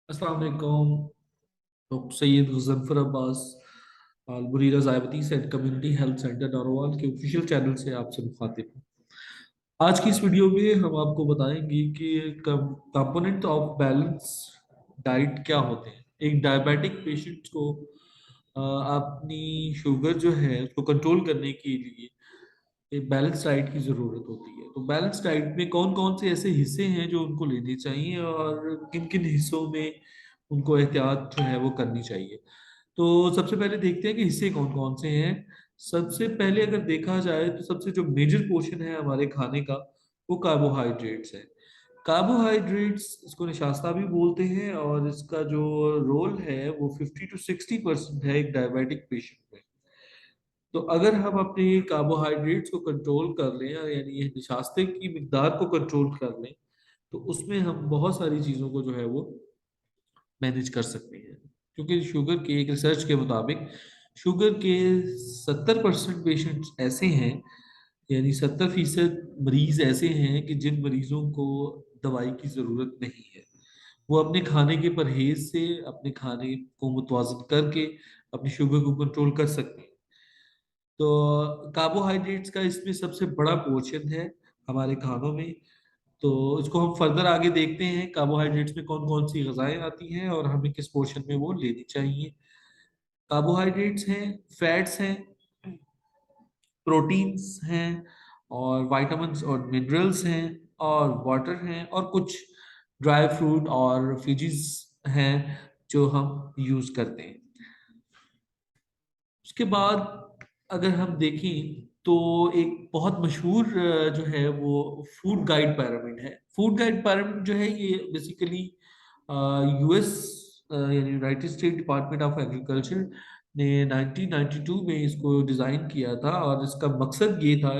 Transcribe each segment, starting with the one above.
अस्सलाम वालेकुम। डॉक्टर सैयद गजनफर अब्बास बुरीरा ज़ायबतीस and community health center Narowal के ऑफिशियल चैनल से आपसे मुखातिब हूँ। आज की इस वीडियो में हम आपको बताएंगे कि कंपोनेंट ऑफ बैलेंस डाइट क्या होते हैं। एक डायबिटिक पेशेंट को अपनी शुगर जो है उसको कंट्रोल करने के लिए एक बैलेंस डाइट की ज़रूरत होती है। तो बैलेंस डाइट में कौन कौन से ऐसे हिस्से हैं जो उनको लेने चाहिए और किन किन हिस्सों में उनको एहतियात जो है वो करनी चाहिए। तो सबसे पहले देखते हैं कि हिस्से कौन कौन से हैं। सबसे पहले अगर देखा जाए तो सबसे जो मेजर पोर्शन है हमारे खाने का वो कार्बोहाइड्रेट्स है। कार्बोहाइड्रेट्स इसको निशास्ता भी बोलते हैं और इसका जो रोल है वो 50 to 60% है एक डायबिटिक पेशेंट में। तो अगर हम अपने कार्बोहाइड्रेट्स को कंट्रोल कर लें यानी ये निशास्ते की मिकदार को कंट्रोल कर लें तो उसमें हम बहुत सारी चीज़ों को जो है वो मैनेज कर सकते हैं। क्योंकि शुगर के एक रिसर्च के मुताबिक शुगर के 70% पेशेंट्स ऐसे हैं, यानी 70% मरीज ऐसे हैं कि जिन मरीजों को दवाई की ज़रूरत नहीं है। वो अपने खाने के परहेज से अपने खाने को मुतवाजन करके अपनी शुगर को कंट्रोल कर सकते हैं। तो कार्बोहाइड्रेट्स का इसमें सबसे बड़ा पोर्शन है हमारे खानों में। तो इसको हम फर्दर आगे देखते हैं कार्बोहाइड्रेट्स में कौन कौन सी गजाएं आती हैं और हमें किस पोर्शन में वो लेनी चाहिए। कार्बोहाइड्रेट्स हैं, फैट्स हैं, प्रोटीन्स हैं और विटामिन्स और मिनरल्स हैं और वाटर हैं और कुछ ड्राई फ्रूट और फिजीज हैं जो हम यूज करते हैं। उसके बाद अगर हम देखें तो एक बहुत मशहूर जो है वो फूड गाइड पिरामिड है। फूड गाइड पिरामिड जो है ये बेसिकली यूएस यानी United state department of agriculture ने 1992 में इसको डिज़ाइन किया था और इसका मकसद ये था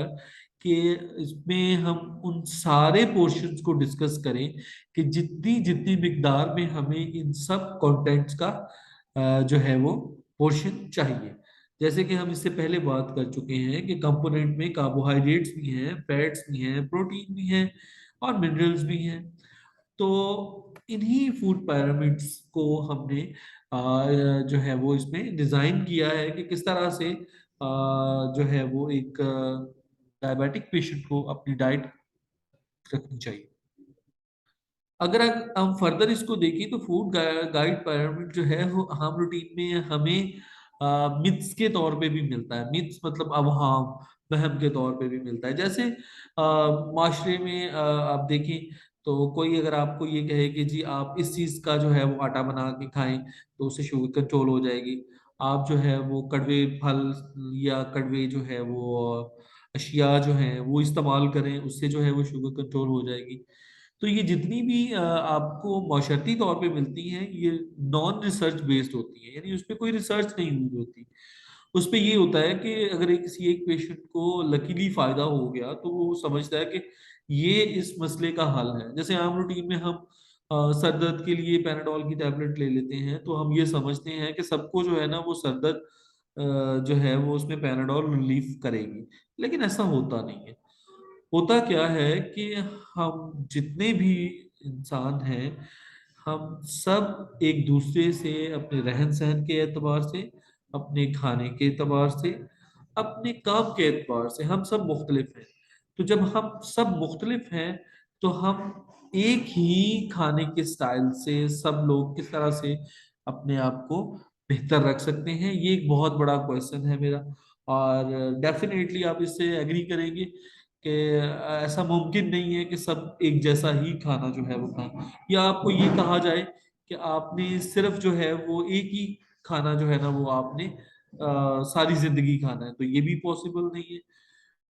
कि इसमें हम उन सारे पोर्शंस को डिस्कस करें कि जितनी जितनी मिकदार में हमें इन सब कंटेंट्स का जो है वो पोर्शन चाहिए। जैसे कि हम इससे पहले बात कर चुके हैं कि कंपोनेंट में कार्बोहाइड्रेट्स भी हैं, फैट्स भी हैं, प्रोटीन भी हैं और मिनरल्स भी हैं। तो इन्हीं फूड पिरामिड्स को हमने जो है वो इसमें डिजाइन किया है कि किस तरह से जो है वो एक डायबिटिक पेशेंट को अपनी डाइट रखनी चाहिए। अगर हम फर्दर इसको देखें तो फूड गाइड पिरामिड जो है वो आम रूटीन में हमें मिथ्स के तौर पे भी मिलता है। मिथ्स मतलब अवहाम, वहम के तौर पे भी मिलता है। जैसे माशरे में आप देखें तो कोई अगर आपको ये कहे कि जी आप इस चीज़ का जो है वो आटा बना के खाएं तो उससे शुगर कंट्रोल हो जाएगी। आप जो है वो कड़वे फल या कड़वे जो है वो अशिया जो है वो इस्तेमाल करें, उससे जो है वो शुगर कंट्रोल हो जाएगी। तो ये जितनी भी आपको माशरती तौर पे मिलती हैं ये नॉन रिसर्च बेस्ड होती है, यानी उस पर कोई रिसर्च नहीं हुई होती। उस पे ये होता है कि अगर किसी एक पेशेंट को लकीली फायदा हो गया तो वो समझता है कि ये इस मसले का हल है। जैसे आम रूटीन में हम सर दर्द के लिए पैनाडोल की टैबलेट ले लेते हैं तो हम ये समझते हैं कि सबको जो है ना वो सर दर्द जो है वो उसमें पैनाडोल रिलीफ करेगी, लेकिन ऐसा होता नहीं है। होता क्या है कि हम जितने भी इंसान हैं हम सब एक दूसरे से अपने रहन सहन के एतबार से, अपने खाने के एतबार से, अपने काम के एतबार से हम सब मुख्तलिफ हैं। तो जब हम सब मुख्तलिफ हैं तो हम एक ही खाने के स्टाइल से सब लोग किस तरह से अपने आप को बेहतर रख सकते हैं, ये एक बहुत बड़ा क्वेश्चन है मेरा। और डेफिनेटली आप इससे एग्री करेंगे कि ऐसा मुमकिन नहीं है कि सब एक जैसा ही खाना जो है वो खाएं, या आपको ये कहा जाए कि आपने सिर्फ जो है वो एक ही खाना जो है ना वो आपने सारी जिंदगी खाना है, तो ये भी पॉसिबल नहीं है।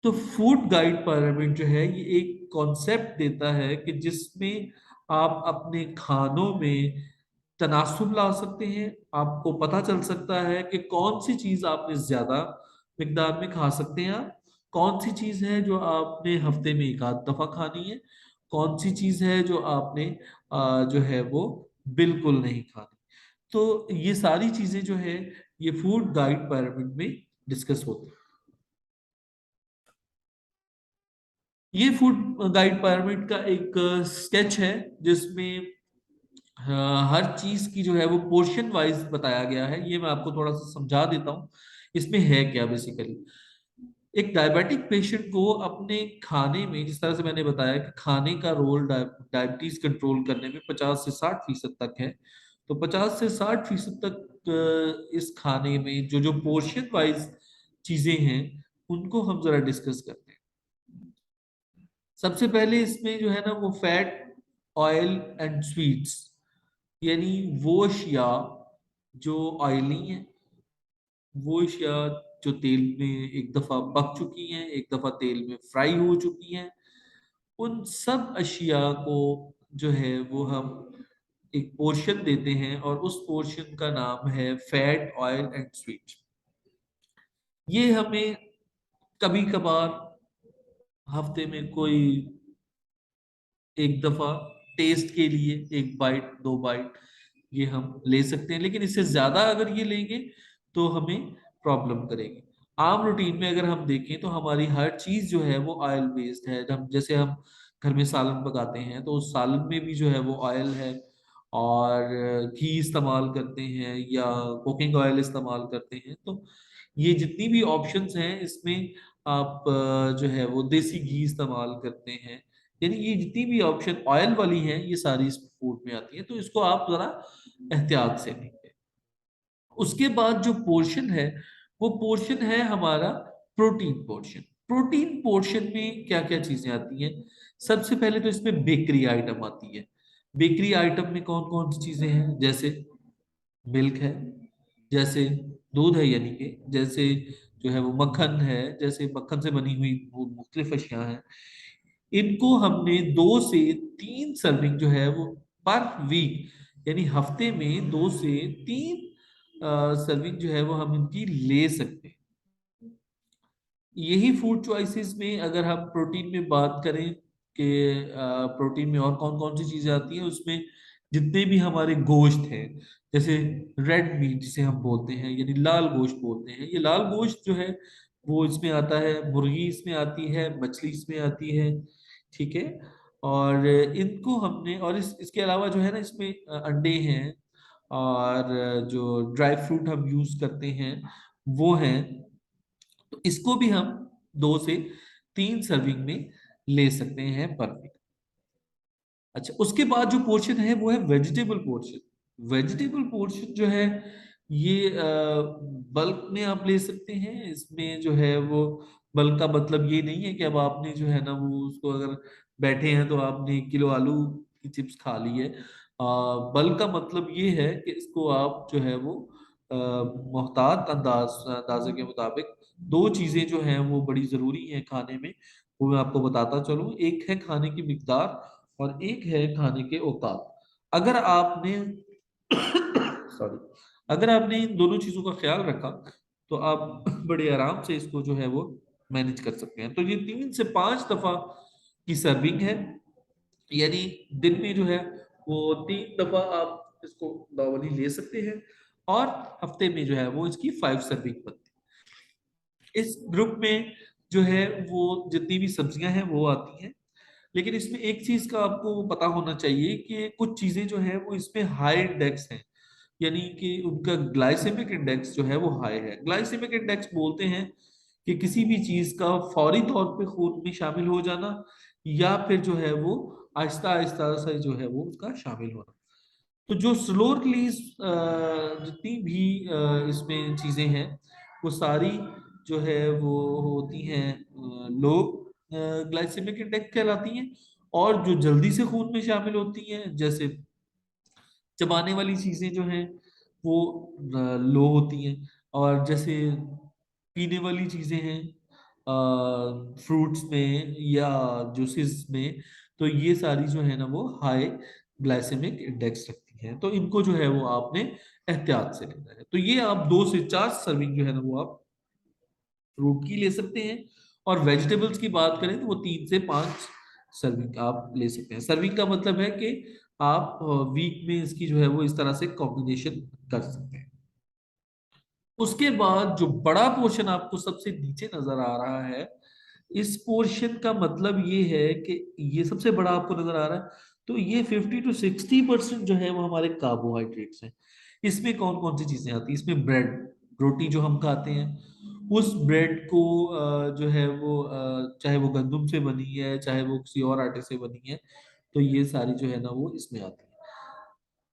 तो फूड गाइड पिरामिड जो है ये एक कॉन्सेप्ट देता है कि जिसमें आप अपने खानों में तनासुब ला सकते हैं। आपको पता चल सकता है कि कौन सी चीज आपने ज्यादा मिकदार में खा सकते हैं आप, कौन सी चीज है जो आपने हफ्ते में एक आध दफा खानी है, कौन सी चीज है जो आपने जो है वो बिल्कुल नहीं खानी। तो ये सारी चीजें जो है ये फूड गाइड पिरामिड में डिस्कस होती है। ये फूड गाइड पिरामिड का एक स्केच है जिसमें हर चीज की जो है वो पोर्शन वाइज बताया गया है। ये मैं आपको थोड़ा सा समझा देता हूँ इसमें है क्या बेसिकली। एक डायबिटिक पेशेंट को अपने खाने में, जिस तरह से मैंने बताया कि खाने का रोल डायबिटीज कंट्रोल करने में 50 से 60% तक है, तो 50 से 60% तक इस खाने में जो जो पोर्शन वाइज चीजें हैं उनको हम जरा डिस्कस करते हैं। सबसे पहले इसमें जो है ना वो फैट, ऑयल एंड स्वीट्स, यानी वो अशिया जो ऑयली है, वो अशिया जो तेल में एक दफा पक चुकी हैं, एक दफा तेल में फ्राई हो चुकी हैं, उन सब अशिया को जो है वो हम एक पोर्शन देते हैं और उस पोर्शन का नाम है फैट, ऑयल एंड स्वीट। ये हमें कभी कभार हफ्ते में कोई एक दफा टेस्ट के लिए एक बाइट, दो बाइट ये हम ले सकते हैं, लेकिन इससे ज्यादा अगर ये लेंगे तो हमें प्रॉब्लम करेगी। आम रूटीन में अगर हम देखें तो हमारी हर चीज जो है वो ऑयल बेस्ड है। हम जैसे हम घर में सालन पकाते हैं तो उस सालन में भी जो है वो ऑयल है, और घी इस्तेमाल करते हैं या कुकिंग ऑयल इस्तेमाल करते हैं। तो ये जितनी भी ऑप्शंस हैं इसमें आप जो है वो देसी घी इस्तेमाल करते हैं, यानी ये जितनी भी ऑप्शन ऑयल वाली हैं ये सारी इस फूड में आती हैं, तो इसको आप जरा एहतियात से लेंगे। उसके बाद जो पोर्शन है वो पोर्शन है हमारा प्रोटीन पोर्शन। प्रोटीन पोर्शन में क्या क्या चीजें आती हैं? सबसे पहले तो इसमें बेकरी आइटम आती है। बेकरी आइटम में कौन कौन सी चीजें हैं? जैसे मिल्क है, जैसे दूध है, यानी कि जैसे जो है वो मक्खन है, जैसे मक्खन से बनी हुई वो मुख्तलिफ अशिया हैं। इनको हमने 2 से 3 सर्विंग जो है वो पर वीक, यानी हफ्ते में 2 से 3 सर्विंग जो है वो हम इनकी ले सकते हैं। यही फूड चॉइसेस में अगर हम प्रोटीन में बात करें कि प्रोटीन में और कौन कौन सी चीजें आती हैं, उसमें जितने भी हमारे गोश्त हैं, जैसे रेड मीट जिसे हम बोलते हैं, यानी लाल गोश्त बोलते हैं, ये लाल गोश्त जो है वो इसमें आता है, मुर्गी इसमें आती है, मछली इसमें आती है, ठीक है। और इनको हमने, और इसके अलावा जो है ना इसमें अंडे हैं, और जो ड्राई फ्रूट हम यूज करते हैं वो हैं। तो इसको भी हम 2 से 3 सर्विंग में ले सकते हैं पर वीक। अच्छा, उसके बाद जो पोर्शन है वो है वेजिटेबल पोर्शन। वेजिटेबल पोर्शन जो है ये बल्क में आप ले सकते हैं। इसमें जो है वो बल्क का मतलब ये नहीं है कि अब आपने जो है ना वो उसको अगर बैठे हैं तो आपने 1 किलो आलू की चिप्स खा ली है। बल्क का मतलब ये है कि इसको आप जो है वो मोहतात अंदाजे के मुताबिक, 2 चीजें जो हैं वो बड़ी जरूरी हैं खाने में, वो मैं आपको बताता चलूं। एक है खाने की मिकदार और एक है खाने के औकात। अगर आपने सॉरी, अगर आपने इन दोनों चीजों का ख्याल रखा तो आप बड़े आराम से इसको जो है वो मैनेज कर सकते हैं। तो ये 3 से 5 दफा की सर्विंग है, यानी दिन में जो है वो 3 दफा आप इसको नॉर्मली ले सकते हैं, और हफ्ते में जो है वो इसकी 5 सर्विंग बनती है। इस ग्रुप में जो है वो जितनी भी सब्जियां हैं वो आती हैं, लेकिन इसमें एक चीज का आपको पता होना चाहिए कि कुछ चीजें जो है वो इसमें हाई इंडेक्स हैं, यानी कि उनका ग्लाइसेमिक इंडेक्स जो है वो हाई है। ग्लाइसेमिक इंडेक्स बोलते हैं कि किसी भी चीज का फौरी तौर पे खून में शामिल हो जाना, या फिर जो है वो आहिस्ता आहिस्ता से जो है वो उसका शामिल होना। तो जो स्लो रिलीज जितनी भी इसमें चीजें हैं वो सारी जो है वो होती हैं लो ग्लाइसेमिक इंडेक्स कहलाती हैं। और जो जल्दी से खून में शामिल होती हैं, जैसे चबाने वाली चीजें जो हैं वो लो होती हैं, और जैसे पीने वाली चीजें हैं फ्रूट्स में या जूसेस में, तो ये सारी जो है ना वो हाई ग्लाइसेमिक इंडेक्स रखती हैं। तो इनको जो है वो आपने एहतियात से लेना है। तो ये आप 2 से 4 सर्विंग जो है ना वो आप फ्रूट की ले सकते हैं। और वेजिटेबल्स की बात करें तो वो 3 से 5 सर्विंग आप ले सकते हैं। सर्विंग का मतलब है कि आप वीक में इसकी जो है वो इस तरह से कॉम्बिनेशन कर सकते हैं। उसके बाद जो बड़ा पोर्शन आपको सबसे नीचे नजर आ रहा है, इस पोर्शन का मतलब ये है कि ये सबसे बड़ा आपको नजर आ रहा है, तो ये 50 to 60% जो है वो हमारे कार्बोहाइड्रेट्स हैं। इसमें कौन कौन सी चीजें आती हैं? इसमें ब्रेड, रोटी जो हम खाते हैं, उस ब्रेड को जो है वो चाहे वो गंदम से बनी है, चाहे वो किसी और आटे से बनी है, तो ये सारी जो है ना वो इसमें आती है।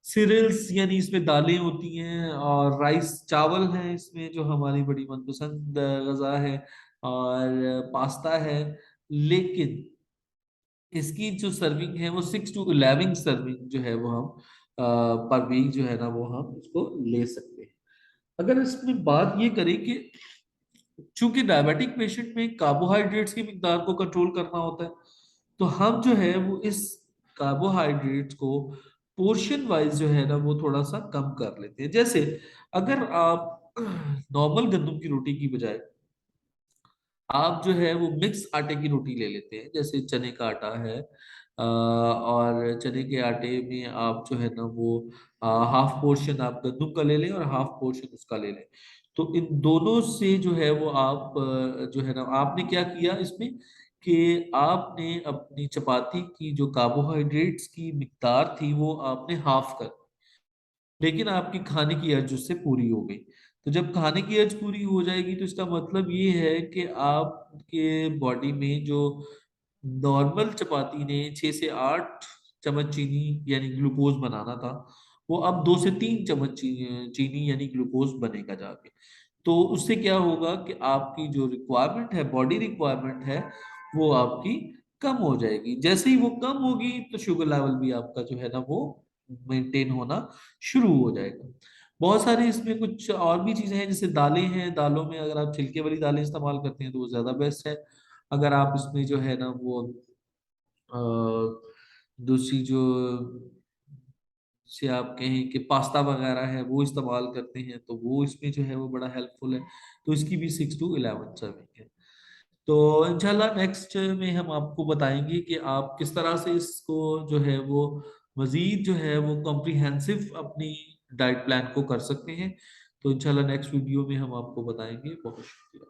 सीरियल्स यानी इसमें दालें होती हैं, और राइस चावल है इसमें जो हमारी बड़ी मनपसंद गजा है, और पास्ता है। लेकिन इसकी जो सर्विंग है वो 6 to 11 सर्विंग जो है वो हम पर वीक जो है ना वो हम इसको ले सकते हैं। अगर इसमें बात ये करें कि चूंकि डायबिटिक पेशेंट में कार्बोहाइड्रेट्स की मिकदार को कंट्रोल करना होता है, तो हम जो है वो इस कार्बोहाइड्रेट्स को पोर्शन वाइज जो है ना वो थोड़ा सा कम कर लेते हैं। जैसे अगर आप नॉर्मल गंदम की रोटी की बजाय आप जो है वो मिक्स आटे की रोटी ले लेते हैं, जैसे चने का आटा है, और चने के आटे में आप जो है ना वो हाफ पोर्शन आप गंदम का ले लें और हाफ पोर्शन उसका ले लें। तो इन दोनों से जो है वो आप जो है ना आपने क्या किया इसमें कि आपने अपनी चपाती की जो कार्बोहाइड्रेट्स की मिकदार थी वो आपने हाफ कर, लेकिन आपकी खाने की अर्ज उससे पूरी हो गई। तो जब खाने की अर्ज पूरी हो जाएगी तो इसका मतलब ये है कि आपके बॉडी में जो नॉर्मल चपाती ने 6 से 8 चम्मच चीनी यानी ग्लूकोज बनाना था, वो अब 2 से 3 चम्मच चीनी यानी ग्लूकोज बनेगा जाके। तो उससे क्या होगा कि आपकी जो रिक्वायरमेंट है, बॉडी रिक्वायरमेंट है, वो आपकी कम हो जाएगी। जैसे ही वो कम होगी तो शुगर लेवल भी आपका जो है ना वो मेंटेन होना शुरू हो जाएगा। बहुत सारे इसमें कुछ और भी चीजें हैं, जैसे दालें हैं। दालों में अगर आप छिलके वाली दालें इस्तेमाल करते हैं तो वो ज्यादा बेस्ट है। अगर आप इसमें जो है ना वो अ, दूसरी जो से आप कहें कि पास्ता वगैरह है वो इस्तेमाल करते हैं तो वो इसमें जो है वो बड़ा हेल्पफुल है। तो इसकी भी 6 to 11 सर्विंग है। तो इंशाल्लाह नेक्स्ट में हम आपको बताएंगे कि आप किस तरह से इसको जो है वो मजीद जो है वो कॉम्प्रिहेंसिव अपनी डाइट प्लान को कर सकते हैं। तो इंशाल्लाह नेक्स्ट वीडियो में हम आपको बताएंगे। बहुत शुक्रिया।